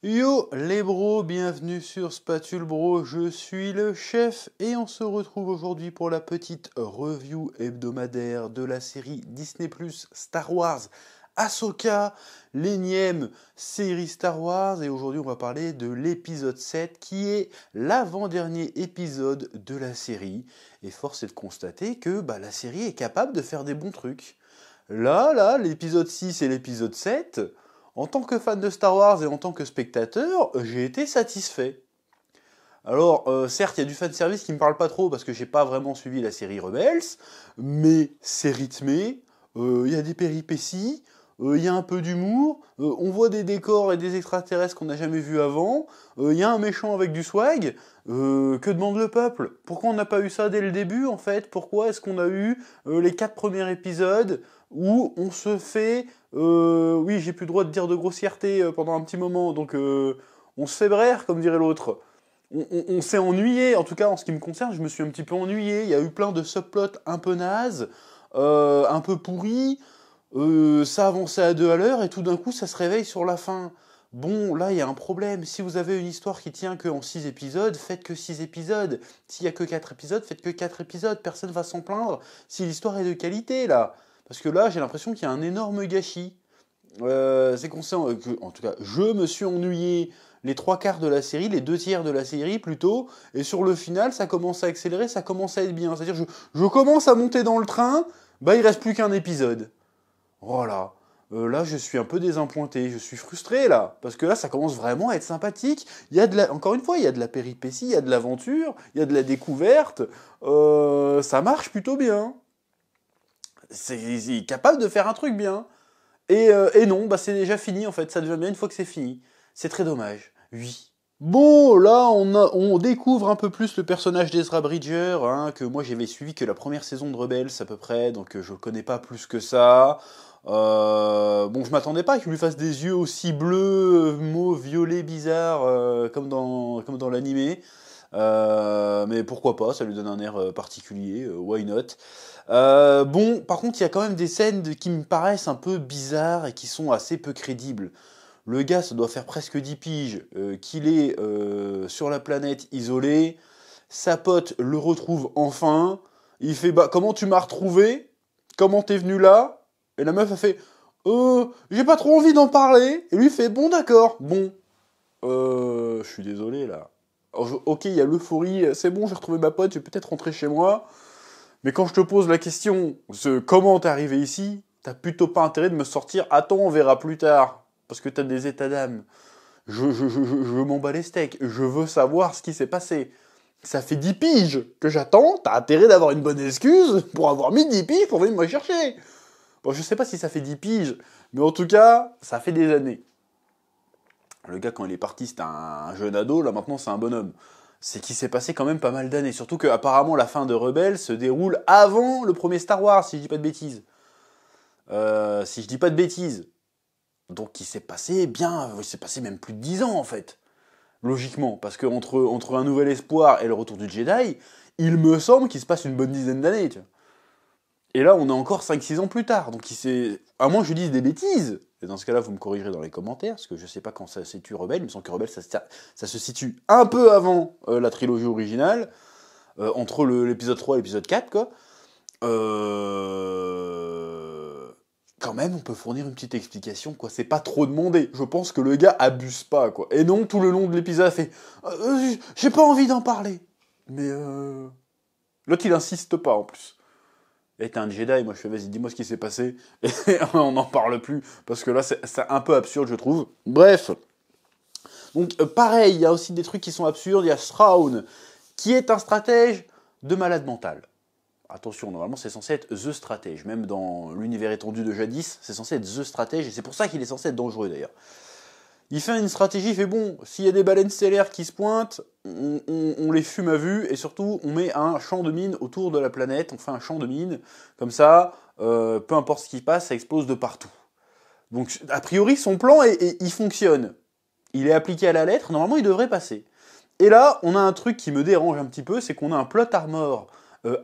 Yo les bros, bienvenue sur Spatule Bro, je suis le chef et on se retrouve aujourd'hui pour la petite review hebdomadaire de la série Disney+, Star Wars Ahsoka, l'énième série Star Wars, et aujourd'hui on va parler de l'épisode 7 qui est l'avant-dernier épisode de la série, et force est de constater que la série est capable de faire des bons trucs. Là, l'épisode 6 et l'épisode 7... En tant que fan de Star Wars et en tant que spectateur, j'ai été satisfait. Alors, certes, il y a du fanservice qui me parle pas trop parce que j'ai pas vraiment suivi la série Rebels, mais c'est rythmé, il y a des péripéties, il y a un peu d'humour, on voit des décors et des extraterrestres qu'on n'a jamais vus avant, il y a un méchant avec du swag, que demande le peuple? Pourquoi on n'a pas eu ça dès le début en fait? Pourquoi est-ce qu'on a eu les 4 premiers épisodes où on se fait... oui, j'ai plus le droit de dire de grossièreté pendant un petit moment, donc on se fait braire, comme dirait l'autre. On s'est ennuyé, en tout cas en ce qui me concerne, je me suis un petit peu ennuyé. Il y a eu plein de subplots un peu nazes, un peu pourris. Ça avançait à 2 à l'heure et tout d'un coup ça se réveille sur la fin. Bon, là il y a un problème. Si vous avez une histoire qui tient que en 6 épisodes, faites que 6 épisodes. S'il y a que 4 épisodes, faites que 4 épisodes. Personne va s'en plaindre si l'histoire est de qualité là. Parce que là j'ai l'impression qu'il y a un énorme gâchis. C'est conscient que, en tout cas, je me suis ennuyé les 3 quarts de la série, les 2 tiers de la série plutôt, et sur le final, ça commence à accélérer, ça commence à être bien. C'est-à-dire, je commence à monter dans le train, il reste plus qu'un épisode. Voilà. Là, je suis un peu désappointé, je suis frustré là, parce que là, ça commence vraiment à être sympathique. Encore une fois, il y a de la péripétie, il y a de l'aventure, il y a de la découverte. Ça marche plutôt bien. C'est capable de faire un truc bien. Et non, c'est déjà fini en fait, ça devient bien une fois que c'est fini. C'est très dommage, oui. Bon, là, on découvre un peu plus le personnage d'Ezra Bridger, hein, que moi j'avais suivi que la première saison de Rebels à peu près, donc je le connais pas plus que ça. Bon, je m'attendais pas qu'il lui fasse des yeux aussi bleus, mauve, violet, bizarres, comme dans l'animé. Mais pourquoi pas, ça lui donne un air particulier, why not. Bon, par contre, il y a quand même des scènes qui me paraissent un peu bizarres et qui sont assez peu crédibles. Le gars, ça doit faire presque 10 piges qu'il est sur la planète isolé. Sa pote le retrouve enfin. Il fait comment tu m'as retrouvé? Comment t'es venu là? Et la meuf a fait j'ai pas trop envie d'en parler. Et lui fait bon d'accord, bon. Je suis désolé là. Alors, ok, il y a l'euphorie, c'est bon, j'ai retrouvé ma pote, je vais peut-être rentrer chez moi. Mais quand je te pose la question, comment t'es arrivé ici, t'as plutôt pas intérêt de me sortir, attends, on verra plus tard. Parce que t'as des états d'âme. Je m'en bats les steaks. Je veux savoir ce qui s'est passé. Ça fait 10 piges que j'attends, t'as intérêt d'avoir une bonne excuse pour avoir mis 10 piges pour venir me chercher. Bon, je sais pas si ça fait 10 piges, mais en tout cas, ça fait des années. Le gars, quand il est parti, c'était un jeune ado, là maintenant c'est un bonhomme. C'est qu'il s'est passé quand même pas mal d'années. Surtout qu'apparemment la fin de Rebels se déroule avant le premier Star Wars, si je dis pas de bêtises. Si je dis pas de bêtises. Donc il s'est passé même plus de 10 ans en fait. Logiquement. Parce que entre Un Nouvel Espoir et le Retour du Jedi, il me semble qu'il se passe une bonne dizaine d'années. Tu vois. Et là, on est encore 5-6 ans plus tard. Donc à moins que je dise des bêtises. Et dans ce cas-là, vous me corrigerez dans les commentaires, parce que je sais pas quand ça se situe Rebelle. Il me semble que Rebelle, ça se situe un peu avant la trilogie originale, entre l'épisode 3 et l'épisode 4, quoi. Quand même, on peut fournir une petite explication, quoi. C'est pas trop demandé. Je pense que le gars abuse pas, quoi. Et non, tout le long de l'épisode, il fait j'ai pas envie d'en parler. Mais l'autre, il insiste pas, en plus. Et t'es un Jedi, moi je fais vas-y, dis-moi ce qui s'est passé. Et on n'en parle plus, parce que là c'est un peu absurde, je trouve. Bref. Donc pareil, il y a aussi des trucs qui sont absurdes. Il y a Thrawn, qui est un stratège de malade mental. Attention, normalement c'est censé être The Stratège. Même dans l'univers étendu de jadis, c'est censé être The Stratège, et c'est pour ça qu'il est censé être dangereux d'ailleurs. Il fait une stratégie, il fait bon, s'il y a des baleines stellaires qui se pointent, on les fume à vue, et surtout on met un champ de mine autour de la planète, on fait un champ de mine, comme ça, peu importe ce qui passe, ça explose de partout. Donc a priori son plan, il fonctionne. Il est appliqué à la lettre, normalement il devrait passer. Et là, on a un truc qui me dérange un petit peu, c'est qu'on a un plot armor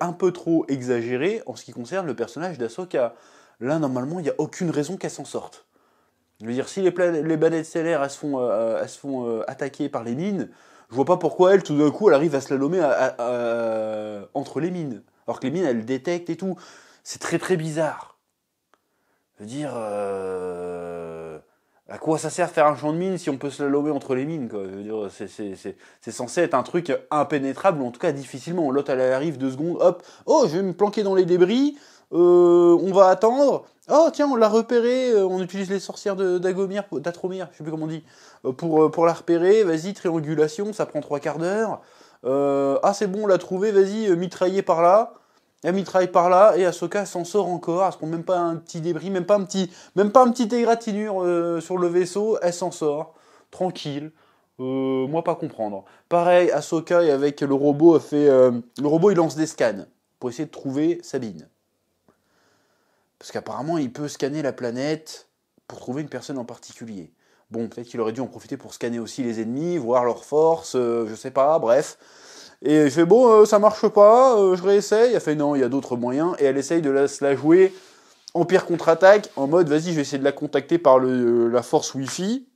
un peu trop exagéré en ce qui concerne le personnage d'Ahsoka. Là, normalement, il n'y a aucune raison qu'elle s'en sorte. Je veux dire, si les planètes stellaires, elles se font attaquer par les mines, je vois pas pourquoi elle, tout d'un coup, elle arrive à slalomer entre les mines. Alors que les mines, elles détectent et tout. C'est très très bizarre. Je veux dire, à quoi ça sert de faire un champ de mine si on peut slalomer entre les mines, quoi. Je veux dire, c'est censé être un truc impénétrable, ou en tout cas difficilement. L'autre, elle arrive 2 secondes, hop, oh, je vais me planquer dans les débris, on va attendre. Oh, tiens, on l'a repéré, on utilise les sorcières d'Atromir, je sais plus comment on dit, pour la repérer, vas-y, triangulation, ça prend 3 quarts d'heure. Ah, c'est bon, on l'a trouvé, vas-y, mitrailler par là. Elle mitraille par là, et Ahsoka s'en sort encore, elle se prend même pas un petit débris, même pas un petit égratignure sur le vaisseau, elle s'en sort, tranquille. Moi pas comprendre. Pareil, Ahsoka et avec le robot le robot il lance des scans pour essayer de trouver Sabine. Parce qu'apparemment il peut scanner la planète pour trouver une personne en particulier. Bon, peut-être qu'il aurait dû en profiter pour scanner aussi les ennemis, voir leurs forces, je sais pas, bref. Et je fais bon, ça marche pas, je réessaye. Elle fait non, il y a d'autres moyens. Et elle essaye de se la jouer en pire contre-attaque, en mode vas-y, je vais essayer de la contacter par la force Wi-Fi.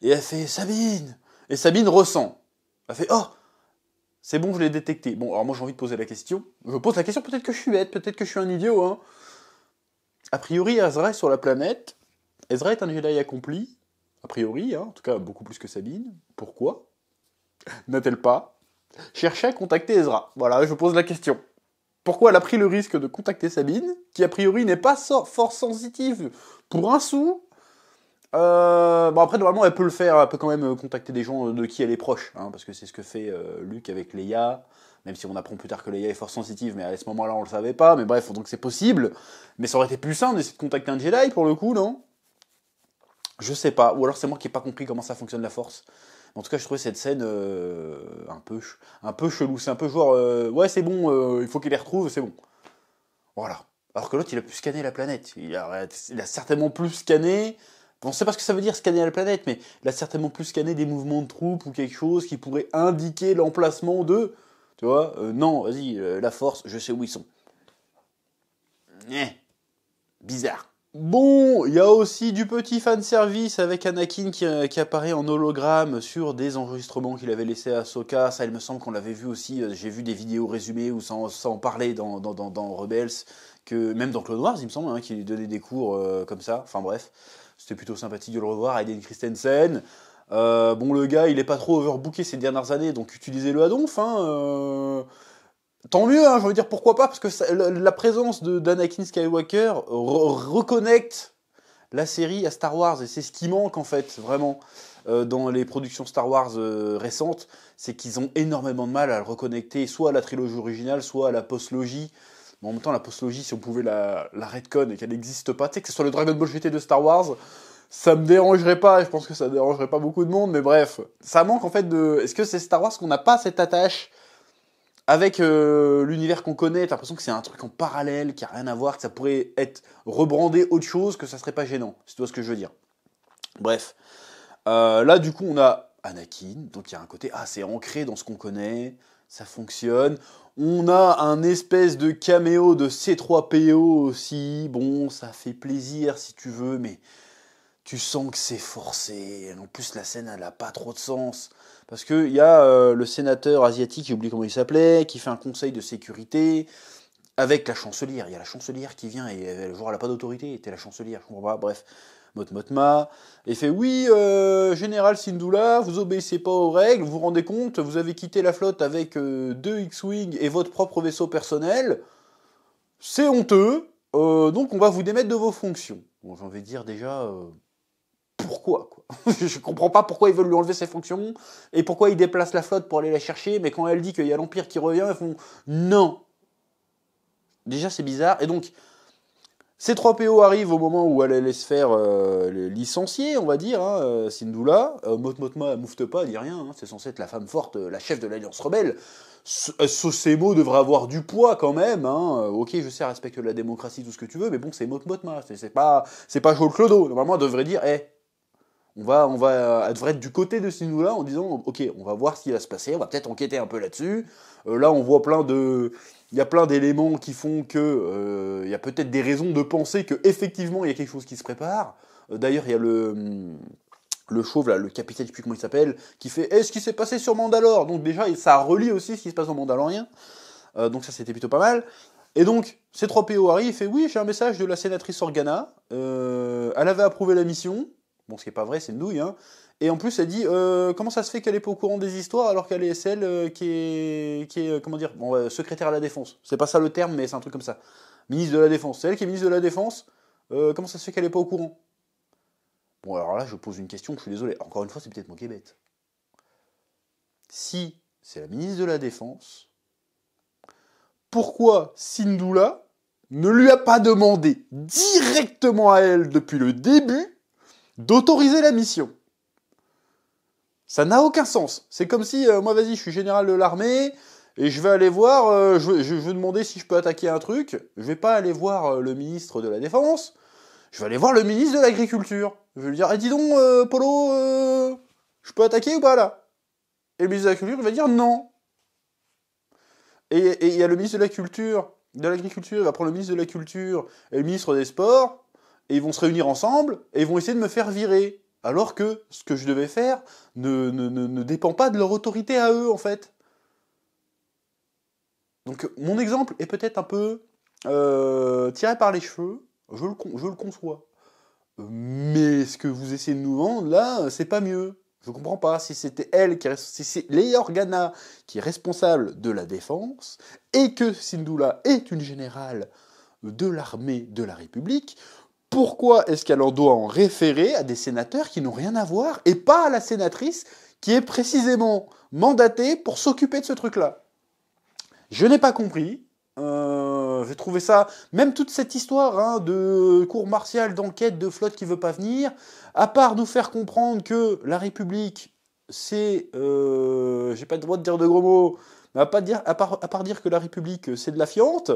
Et elle fait Sabine. Et Sabine ressent. Elle fait oh, c'est bon, je l'ai détecté. Bon, alors moi j'ai envie de poser la question. Je pose la question, peut-être que je suis bête, peut-être que je suis un idiot. Hein. A priori, Ezra est sur la planète. Ezra est un Jedi accompli. A priori, hein, en tout cas beaucoup plus que Sabine. Pourquoi n'a-t-elle pas cherché à contacter Ezra? Voilà, je pose la question. Pourquoi elle a pris le risque de contacter Sabine, qui a priori n'est pas fort sensitive pour un sou? Bon après normalement elle peut le faire, elle peut quand même contacter des gens de qui elle est proche, hein, parce que c'est ce que fait Luke avec Leia, même si on apprend plus tard que Leia est fort sensitive, mais à ce moment-là on le savait pas, mais bref, donc c'est possible. Mais ça aurait été plus simple d'essayer de contacter un Jedi pour le coup, non? Je sais pas, ou alors c'est moi qui n'ai pas compris comment ça fonctionne la Force. En tout cas, je trouvais cette scène un peu chelou. C'est un peu genre, ouais, c'est bon, il faut qu'il les retrouve, c'est bon. Voilà. Alors que l'autre, il a pu scanner la planète. Il a certainement plus scanné. On ne sait pas ce que ça veut dire scanner la planète, mais il a certainement plus scanné des mouvements de troupes ou quelque chose qui pourrait indiquer l'emplacement de. Tu vois, non, vas-y, la Force, je sais où ils sont. Bizarre. Bon, il y a aussi du petit fanservice avec Anakin qui apparaît en hologramme sur des enregistrements qu'il avait laissés à Ahsoka. Ça, il me semble qu'on l'avait vu aussi. J'ai vu des vidéos résumées où ça en parlait dans Rebels, que même dans Clone Wars, il me semble, hein, qu'il donnait des cours comme ça. Enfin bref, c'était plutôt sympathique de le revoir. Hayden Christensen. Bon, le gars, il est pas trop overbooké ces dernières années, donc utilisez-le à donf. Hein, tant mieux, hein, j'ai envie de dire pourquoi pas, parce que la présence d'Anakin Skywalker reconnecte la série à Star Wars, et c'est ce qui manque en fait, vraiment, dans les productions Star Wars récentes, c'est qu'ils ont énormément de mal à le reconnecter, soit à la trilogie originale, soit à la postlogie. Mais en même temps, la postlogie, si on pouvait la retcon et qu'elle n'existe pas, tu sais, que ce soit le Dragon Ball GT de Star Wars, ça me dérangerait pas, je pense que ça dérangerait pas beaucoup de monde, mais bref, ça manque en fait de... Est-ce que c'est Star Wars qu'on n'a pas cette attache avec l'univers qu'on connaît, t'as l'impression que c'est un truc en parallèle, qui a rien à voir, que ça pourrait être rebrandé autre chose, que ça serait pas gênant, si tu vois ce que je veux dire. Bref. Là, du coup, on a Anakin, donc il y a un côté, c'est ancré dans ce qu'on connaît, ça fonctionne. On a un espèce de caméo de C3PO aussi, bon, ça fait plaisir si tu veux, mais tu sens que c'est forcé. En plus, la scène, elle a pas trop de sens. Parce qu'il y a le sénateur asiatique, j'ai oublié comment il s'appelait, qui fait un conseil de sécurité avec la chancelière. Il y a la chancelière qui vient et elle n'a pas d'autorité. T'es la chancelière, je comprends pas. Bref, Motma. Et fait oui, général Syndulla, vous obéissez pas aux règles, vous vous rendez compte, vous avez quitté la flotte avec 2 X-Wing et votre propre vaisseau personnel. C'est honteux. Donc on va vous démettre de vos fonctions. Bon, j'ai envie de dire déjà. Pourquoi quoi. Je comprends pas pourquoi ils veulent lui enlever ses fonctions et pourquoi ils déplacent la flotte pour aller la chercher, mais quand elle dit qu'il y a l'Empire qui revient, ils font non. Déjà c'est bizarre, et donc C3PO arrive au moment où elle allait se faire licencier, on va dire, hein, Syndulla. Motma, elle moufte pas, elle dit rien, hein, c'est censé être la femme forte, la chef de l'Alliance Rebelle. Ces mots devraient avoir du poids quand même, hein. Ok, je sais, respecte la démocratie, tout ce que tu veux, mais bon, c'est Motma, c'est pas Joel Clodo. Normalement, elle devrait dire, elle devrait être du côté de Syndulla en disant, ok, on va voir ce qui va se passer, on va peut-être enquêter un peu là-dessus. Là, on voit il y a plein d'éléments qui font que il y a peut-être des raisons de penser que effectivement il y a quelque chose qui se prépare. D'ailleurs, il y a le chauve, là, le capitaine, je sais plus comment il s'appelle, qui fait « Eh, ce qui s'est passé sur Mandalore ?» Donc déjà, ça relie aussi ce qui se passe dans Mandalorien. Donc ça, c'était plutôt pas mal. Et donc, C3PO arrive, il fait « Oui, j'ai un message de la sénatrice Organa. Elle avait approuvé la mission. » Bon, ce qui est pas vrai, c'est une douille, hein. Et en plus, elle dit comment ça se fait qu'elle est pas au courant des histoires alors qu'elle est celle qui est comment dire, bon, secrétaire à la défense. C'est pas ça le terme, mais c'est un truc comme ça. Ministre de la Défense. C'est elle qui est ministre de la Défense. Comment ça se fait qu'elle est pas au courant? Bon, alors là, je pose une question, je suis désolé. Encore une fois, c'est peut-être moi qui est bête. Si c'est la ministre de la Défense, pourquoi Syndulla ne lui a pas demandé directement à elle depuis le début d'autoriser la mission? Ça n'a aucun sens. C'est comme si, moi, vas-y, je suis général de l'armée, et je vais aller voir, je veux demander si je peux attaquer un truc. Je vais pas aller voir le ministre de la Défense, je vais aller voir le ministre de l'Agriculture. Je vais lui dire, dis donc, Polo, je peux attaquer ou pas, là? Et le ministre de l'Agriculture, il va dire non. Et il y a le ministre de la Culture, de l'Agriculture, il va prendre le ministre de la Culture et le ministre des Sports, et ils vont se réunir ensemble, et ils vont essayer de me faire virer. Alors que ce que je devais faire ne dépend pas de leur autorité à eux, en fait. Donc mon exemple est peut-être un peu tiré par les cheveux, je le conçois. Mais ce que vous essayez de nous vendre, là, c'est pas mieux. Je comprends pas. Si c'était elle si c'est Leia Organa qui est responsable de la défense, et que Syndulla est une générale de l'armée de la République, pourquoi est-ce qu'elle en doit en référer à des sénateurs qui n'ont rien à voir, et pas à la sénatrice qui est précisément mandatée pour s'occuper de ce truc-là? Je n'ai pas compris. J'ai trouvé ça, même toute cette histoire hein, de cour martiale, d'enquête, de flotte qui veut pas venir, à part nous faire comprendre que la République, c'est, j'ai pas le droit de dire de gros mots, mais à part dire que la République, c'est de la fiente,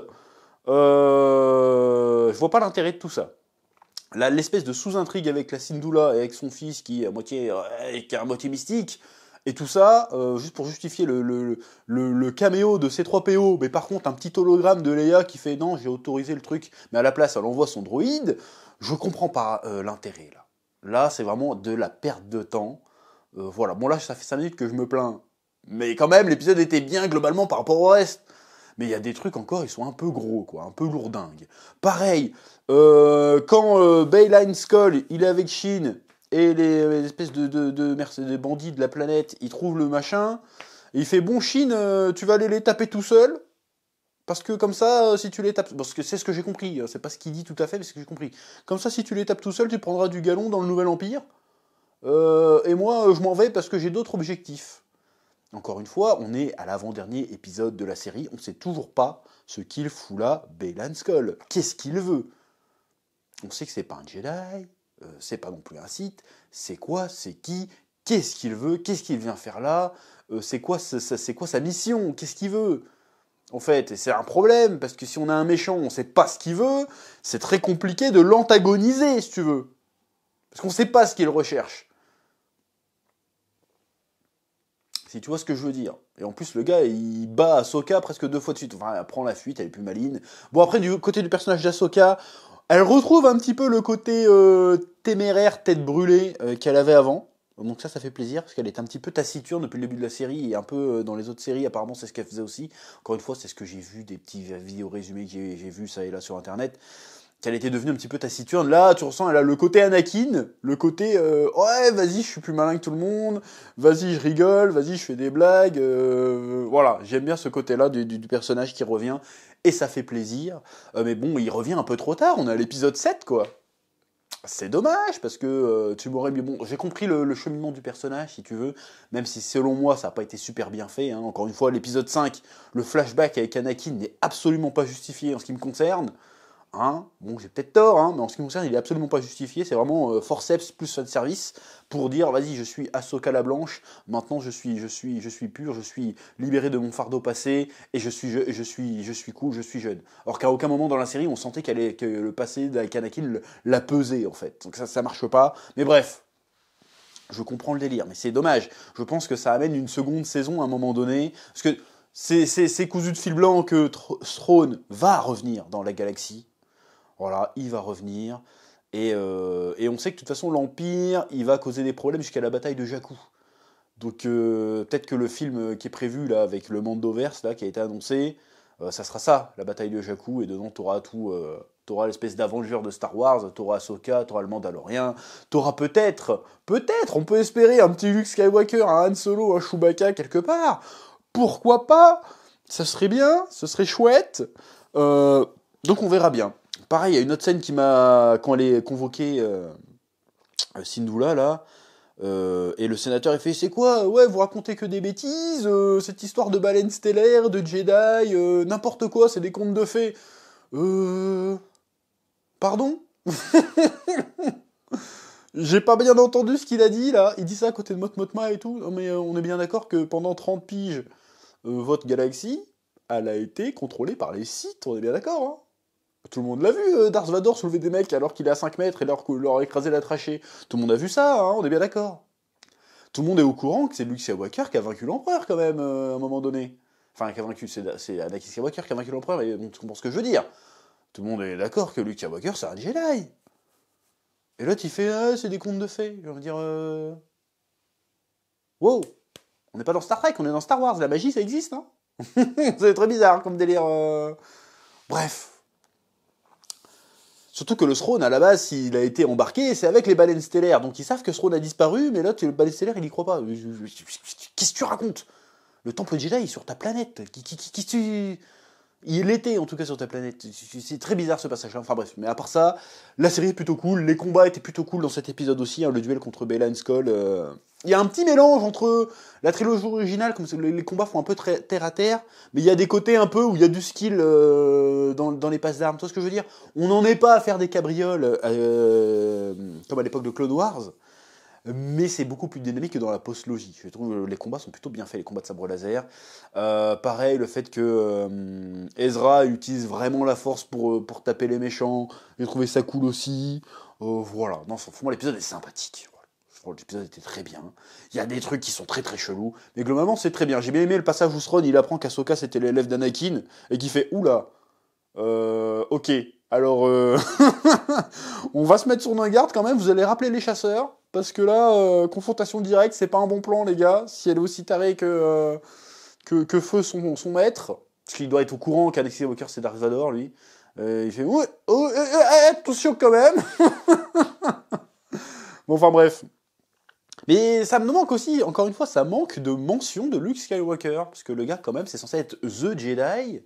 je vois pas l'intérêt de tout ça. L'espèce de sous-intrigue avec la Syndulla et avec son fils qui est à moitié mystique, et tout ça, juste pour justifier le caméo de C3PO, mais par contre un petit hologramme de Leia qui fait non, j'ai autorisé le truc, mais à la place elle envoie son droïde, je comprends pas l'intérêt là. Là, c'est vraiment de la perte de temps. Voilà, bon là, ça fait 5 minutes que je me plains, mais quand même, l'épisode était bien globalement par rapport au reste. Mais il y a des trucs encore, ils sont un peu gros, quoi, un peu lourdingues. Pareil, quand Bayline Skull, il est avec Shin, et les espèces de bandits de la planète, ils trouvent le machin, et il fait, bon Shin, tu vas aller les taper tout seul, parce que comme ça, si tu les tapes, parce que c'est ce que j'ai compris, c'est pas ce qu'il dit tout à fait, mais c'est ce que j'ai compris. Comme ça, si tu les tapes tout seul, tu prendras du galon dans le Nouvel Empire, et moi, je m'en vais parce que j'ai d'autres objectifs. Encore une fois, on est à l'avant-dernier épisode de la série, on sait toujours pas ce qu'il fout là, Baylan Skoll. Qu'est-ce qu'il veut? On sait que c'est pas un Jedi, c'est pas non plus un Sith, c'est quoi, c'est qui, qu'est-ce qu'il veut, qu'est-ce qu'il vient faire là, c'est quoi sa mission, qu'est-ce qu'il veut? En fait, et c'est un problème, parce que si on a un méchant, on sait pas ce qu'il veut, c'est très compliqué de l'antagoniser, si tu veux. Parce qu'on sait pas ce qu'il recherche. Si tu vois ce que je veux dire. Et en plus, le gars, il bat Ahsoka presque 2 fois de suite. Enfin, elle prend la fuite, elle est plus maligne. Bon, après, du côté du personnage d'Ahsoka, elle retrouve un petit peu le côté téméraire, tête brûlée qu'elle avait avant. Donc ça fait plaisir, parce qu'elle est un petit peu taciturne depuis le début de la série, et un peu dans les autres séries, apparemment, c'est ce qu'elle faisait aussi. Encore une fois, c'est ce que j'ai vu, des petits vidéos résumés que j'ai vu ça et là sur Internet. Qu'elle était devenue un petit peu taciturne. Là, tu ressens, elle a le côté Anakin, le côté ouais, vas-y, je suis plus malin que tout le monde, vas-y, je rigole, vas-y, je fais des blagues. Voilà, j'aime bien ce côté-là du personnage qui revient, et ça fait plaisir. Mais bon, il revient un peu trop tard, on est à l'épisode 7, quoi. C'est dommage, parce que tu m'aurais mis... Bon, j'ai compris le cheminement du personnage, si tu veux, même si selon moi, ça n'a pas été super bien fait. Hein. Encore une fois, l'épisode 5, le flashback avec Anakin n'est absolument pas justifié en ce qui me concerne. Hein, bon, j'ai peut-être tort, hein, mais en ce qui me concerne, il est absolument pas justifié. C'est vraiment forceps plus fan service pour dire, vas-y, je suis Ahsoka la Blanche. Maintenant, je suis pur, je suis libéré de mon fardeau passé et je suis cool, je suis jeune. Alors qu'à aucun moment dans la série, on sentait que le passé d'Anakin l'a pesé en fait. Donc ça marche pas. Mais bref. Je comprends le délire, mais c'est dommage. Je pense que ça amène une seconde saison à un moment donné. Parce que c'est cousu de fil blanc que Thrawn va revenir dans la galaxie. Voilà, il va revenir. Et on sait que de toute façon, l'Empire, il va causer des problèmes jusqu'à la bataille de Jakku. Donc peut-être que le film qui est prévu là avec le Mandoverse là qui a été annoncé, ça sera ça, la bataille de Jakku, et dedans t'auras tout, t'auras l'espèce d'Avenger de Star Wars, t'auras Ahsoka, t'auras le Mandalorien, t'auras peut-être, on peut espérer un petit Luke Skywalker, un Han Solo, un Chewbacca quelque part. Pourquoi pas? Ça serait bien, ce serait chouette. Donc on verra bien. Pareil, il y a une autre scène qui m'a, quand elle est convoquée, Syndulla là. Et le sénateur il fait c'est quoi? Ouais, vous racontez que des bêtises, cette histoire de baleine stellaire, de Jedi, n'importe quoi, c'est des contes de fées. Pardon? J'ai pas bien entendu ce qu'il a dit là. Il dit ça à côté de Mot Mothma et tout. Non mais on est bien d'accord que pendant 30 piges, votre galaxie, elle a été contrôlée par les Sith, on est bien d'accord, hein? Tout le monde l'a vu, Darth Vader soulever des mecs alors qu'il est à 5 mètres et leur écraser la trachée. Tout le monde a vu ça, hein, on est bien d'accord. Tout le monde est au courant que c'est Luke Skywalker qui a vaincu l'empereur quand même, à un moment donné. Enfin, qui a vaincu, c'est Anakin Skywalker qui a vaincu l'empereur, et tu comprends ce que je veux dire. Tout le monde est d'accord que Luke Skywalker c'est un Jedi. Et là, tu fais, ah, c'est des contes de fées. Je veux dire, wow, on n'est pas dans Star Trek, on est dans Star Wars, la magie ça existe, hein. C'est très bizarre comme délire. Bref. Surtout que le Throne, à la base, s'il a été embarqué, c'est avec les baleines stellaires. Donc ils savent que Throne a disparu, mais là, le baleine stellaire, il y croit pas. Qu'est-ce que tu racontes? Le temple Jedi est sur ta planète. Il était en tout cas sur ta planète. C'est très bizarre ce passage-là. Enfin bref, mais à part ça, la série est plutôt cool. Les combats étaient plutôt cool dans cet épisode aussi. Hein, le duel contre Bella et Skull. Il y a un petit mélange entre la trilogie originale, comme les combats font un peu terre à terre, mais il y a des côtés un peu où il y a du skill dans les passes d'armes. Tu vois ce que je veux dire? On n'en est pas à faire des cabrioles comme à l'époque de Clone Wars. Mais c'est beaucoup plus dynamique que dans la post-logie. Je trouve que les combats sont plutôt bien faits, les combats de sabre laser. Pareil, le fait que Ezra utilise vraiment la force pour taper les méchants, j'ai trouvé ça cool aussi. Voilà, non, franchement, l'épisode est sympathique. Voilà. L'épisode était très bien. Il y a des trucs qui sont très très chelous, mais globalement, c'est très bien. J'ai bien aimé le passage où Thrawn, il apprend qu'Ahsoka c'était l'élève d'Anakin, et qui fait oula. Ok, alors on va se mettre sur nos gardes quand même, vous allez rappeler les chasseurs, parce que là, confrontation directe, c'est pas un bon plan les gars, si elle est aussi tarée que Feu son maître, parce qu'il doit être au courant qu'Anakin Skywalker c'est Darth Vader lui, il fait ouais, oh, attention quand même. Bon enfin bref. Mais ça me manque aussi, encore une fois, ça manque de mention de Luke Skywalker, parce que le gars quand même c'est censé être The Jedi.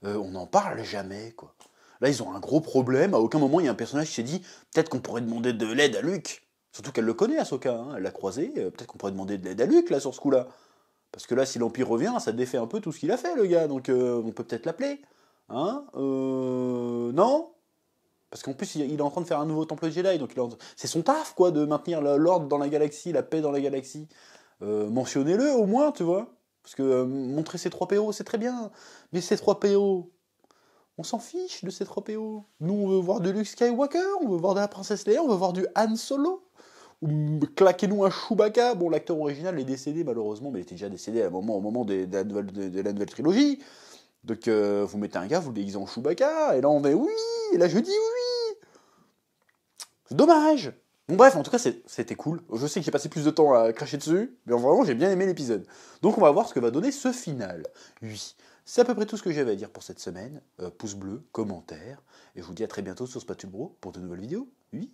On n'en parle jamais, quoi. Là, ils ont un gros problème. À aucun moment, il y a un personnage qui s'est dit peut-être qu'on pourrait demander de l'aide à Luke. Surtout qu'elle le connaît, Ahsoka, hein. Elle l'a croisé. Peut-être qu'on pourrait demander de l'aide à Luke, là, sur ce coup-là. Parce que là, si l'Empire revient, ça défait un peu tout ce qu'il a fait, le gars. Donc, on peut peut-être l'appeler. Hein non? Parce qu'en plus, il est en train de faire un nouveau temple Jedi. Donc, c'est son taf, quoi, de maintenir l'ordre dans la galaxie, la paix dans la galaxie. Mentionnez-le, au moins, tu vois. Parce que montrer ces 3 PO, c'est très bien. Mais ces 3 PO, on s'en fiche de ces 3 PO. Nous, on veut voir de Luke Skywalker, on veut voir de la princesse Leia, on veut voir du Han Solo. Ou claquez-nous un Chewbacca. Bon, l'acteur original est décédé malheureusement, mais il était déjà décédé au moment de la nouvelle trilogie. Donc vous mettez un gars, vous le déguisez en Chewbacca, et là on va oui, et là je dis oui. C'est dommage. Bon bref, en tout cas c'était cool. Je sais que j'ai passé plus de temps à cracher dessus, mais vraiment j'ai bien aimé l'épisode. Donc on va voir ce que va donner ce final. Oui. C'est à peu près tout ce que j'avais à dire pour cette semaine. Pouce bleu, commentaire, et je vous dis à très bientôt sur Spatule Bro pour de nouvelles vidéos. Oui.